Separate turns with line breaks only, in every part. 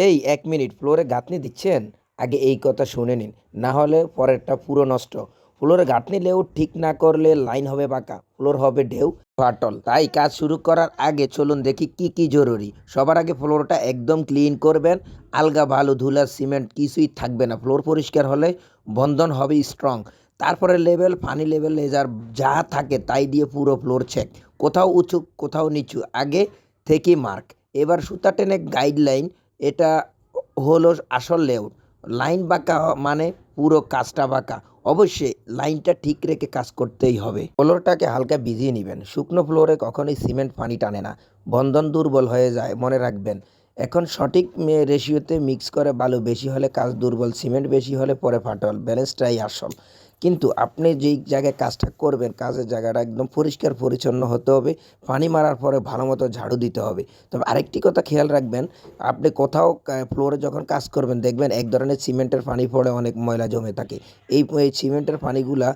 এই ১ মিনিট ফ্লোরে গাঁথনি দিচ্ছেন? আগে এই কথা শুনে নিন, না হলে পরেরটা পুরো নষ্ট। ফ্লোরে গাঁথনি লেআউট ঠিক না করলে লাইন হবে বাঁকা, ফ্লোর হবে ঢেউ, ফাটল। তাই কাজ শুরু করার আগে চলুন দেখি কি কি জরুরি। সবার আগে ফ্লোরটা একদম ক্লিন করবেন, আলগা বালু ধুলা সিমেন্ট কিছুই থাকবে না। ফ্লোর পরিষ্কার হলে বন্ধন হবে স্ট্রং। তারপরে লেভেল পানি লেভেল লেজার যা থাকে তাই দিয়ে পুরো ফ্লোর চেক, কোথাও উঁচু কোথাও নিচু আগে থেকে মার্ক। এবার সুতা টেনে গাইডলাইন, এটা হলো আসল লেআউট। লাইন বাঁকা মানে পুরো কাজটা বাঁকা। অবশ্যই লাইনটা ঠিক রেখে কাজ করতেই হবে। ফ্লোরটাকে হালকা ভিজিয়ে নেবেন, শুকনো ফ্লোরে কখনোই সিমেন্ট পানি টানে না, বন্ধন দুর্বল হয়ে যায় মনে রাখবেন। এখন সঠিক রেশিওতে মিক্স করে, বালু বেশি হলে কাজ দুর্বল, সিমেন্ট বেশি হলে পরে ফাটল। ব্যালেন্সটাই আসল। কিন্তু আপনি যেই জায়গায় কাজটা করবেন, কাজের জায়গাটা একদম পরিষ্কার পরিচ্ছন্ন হতে হবে। পানি মারার পরে ভালো মতো ঝাড়ু দিতে হবে। তবে আরেকটি কথা খেয়াল রাখবেন, আপনি কোথাও ফ্লোরে যখন কাজ করবেন দেখবেন এক ধরনের সিমেন্টের পানি পড়ে অনেক ময়লা জমে থাকে। এই সিমেন্টের পানিগুলা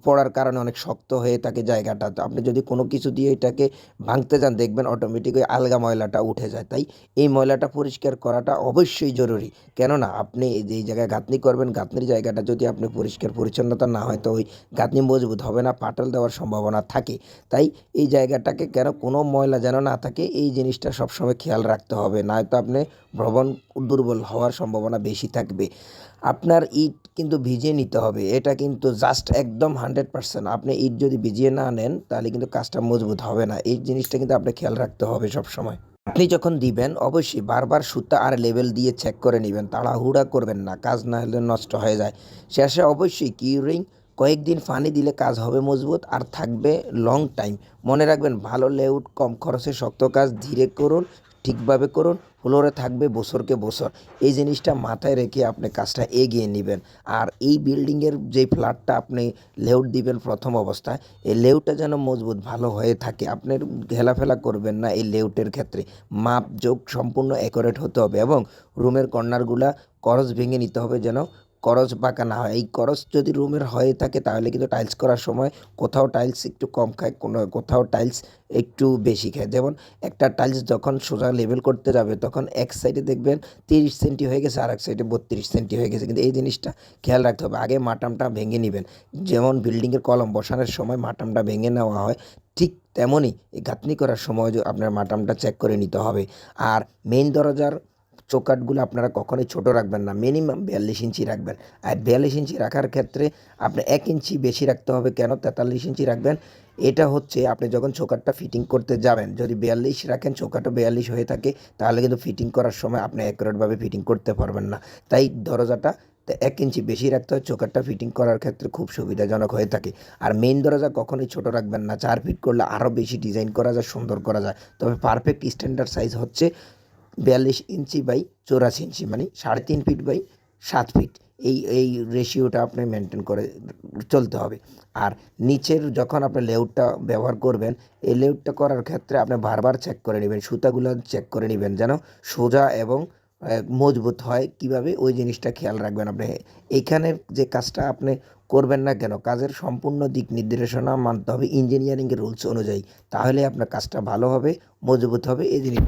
পড়ার কারণে অনেক শক্ত হয়ে থাকে জায়গাটা। তো আপনি যদি কোনো কিছু দিয়ে এটাকে ভাঙতে যান দেখবেন অটোমেটিক ওই আলগা ময়লাটা উঠে যায়। তাই এই ময়লাটা পরিষ্কার করাটা অবশ্যই জরুরি। কেননা আপনি যেই জায়গায় গাঁথনি করবেন, গাঁথনির জায়গাটা যদি আপনি পরিষ্কার পরিচ্ছন্নতা না হয় তো ওই গাঁথনি মজবুত হবে না, ফাটল দেওয়ার সম্ভাবনা থাকে। তাই এই জায়গাটাকে কেন কোনো ময়লা যেন না থাকে এই জিনিসটা সবসময় খেয়াল রাখতে হবে, নয়তো আপনি ভবন দুর্বল হওয়ার সম্ভাবনা বেশি থাকবে। আপনার ইট কিন্তু ভিজিয়ে নিতে হবে, এটা কিন্তু জাস্ট একদম 100%। আপনি ইট যদি ভিজিয়ে না নেন তাহলে কিন্তু কাজটা মজবুত হবে না। এই জিনিসটা কিন্তু আপনাকে খেয়াল রাখতে হবে সবসময়। আপনি যখন দিবেন অবশ্যই বারবার সুতা আর লেবেল দিয়ে চেক করে নেবেন, তাড়াহুড়া করবেন না, কাজ না হলে নষ্ট হয়ে যায়। শেষে অবশ্যই কিউরিং, কয়েকদিন পানি দিলে কাজ হবে মজবুত আর থাকবে লং টাইম। মনে রাখবেন, ভালো লেআউট কম খরচে শক্ত কাজ ধীরে করুন, ঠিকভাবে করুন, ফ্লোরে থাকবে বছরকে বছর। এই জিনিসটা মাথায় রেখে আপনি কাজটা এগিয়ে নেবেন। আর এই বিল্ডিংয়ের যে ফ্ল্যাটটা আপনি লেআউট দিবেন প্রথম অবস্থায়, এই লেআউটটা যেন মজবুত ভালো হয়ে থাকে। আপনি ঘেলাফেলা করবেন না এই লেআউটের ক্ষেত্রে। মাপজোক সম্পূর্ণ অ্যাকুরেট হতে হবে এবং রুমের কর্নারগুলা করজ ভেঙে নিতে হবে যেন করজ বাঁকা না হয়। এই করজ যদি রুমের হয়ে থাকে তাহলে কিন্তু টাইলস করার সময় কোথাও টাইলস একটু কম খায়, কোথাও টাইলস একটু বেশি খায়। যেমন একটা টাইলস যখন সোজা লেভেল করতে যাবে তখন এক সাইডে দেখবেন 30 সেন্টি হয়ে গেছে আর এক সাইডে 32 সেন্টি হয়ে গেছে। কিন্তু এই জিনিসটা খেয়াল রাখতে হবে। আগে মাটামটা ভেঙে নেবেন, যেমন বিল্ডিংয়ের কলম বসানোর সময় মাটামটা ভেঙে নেওয়া হয়, ঠিক তেমনই এই গাঁথনি করার সময় আপনার মাটামটা চেক করে নিতে হবে। আর মেইন দরজার চৌকাঠগুলো আপনারা কখনোই ছোট রাখবেন না, মিনিমাম 42 ইঞ্চি রাখবেন। আর 42 ইঞ্চি রাখার ক্ষেত্রে আপনি 1 ইঞ্চি বেশি রাখতে হবে। কেন 43 ইঞ্চি রাখবেন? এটা হচ্ছে আপনি যখন চৌকাঠটা ফিটিং করতে যাবেন, যদি 42 রাখেন চৌকাঠও 42 হয়ে থাকে তাহলে কিন্তু ফিটিং করার সময় আপনি অ্যাকুরেটভাবে ফিটিং করতে পারবেন না। তাই দরজাটা 1 ইঞ্চি বেশি রাখতে হয়, চৌকাঠটা ফিটিং করার ক্ষেত্রে খুব সুবিধাজনক হয়ে থাকে। আর মেইন দরজা কখনোই ছোট রাখবেন না, 4 ফিট করলে আরও বেশি ডিজাইন করা যায়, সুন্দর করা যায়। তবে পারফেক্ট স্ট্যান্ডার্ড সাইজ হচ্ছে 42 ইঞ্চি বাই 84 ইঞ্চি, মানে 3.5 ফিট বাই 7 ফিট। এই রেশিওটা আপনি মেনটেন করে চলতে হবে। আর নিচের যখন আপনি লেআউটটা ব্যবহার করবেন, এই লেআউটটা করার ক্ষেত্রে আপনি বারবার চেক করে নেবেন, সুতাগুলো চেক করে নেবেন যেন সোজা এবং মজবুত হয়। কিভাবে ওই জিনিসটা খেয়াল রাখবেন আপনি। এইখানের যে কাজটা আপনি করবেন না কেন, কাজের সম্পূর্ণ দিক নির্দেশনা মানতে হবে ইঞ্জিনিয়ারিংয়ের রুলস অনুযায়ী। তাহলে আপনার কাজটা ভালো হবে, মজবুত হবে। এই জিনিস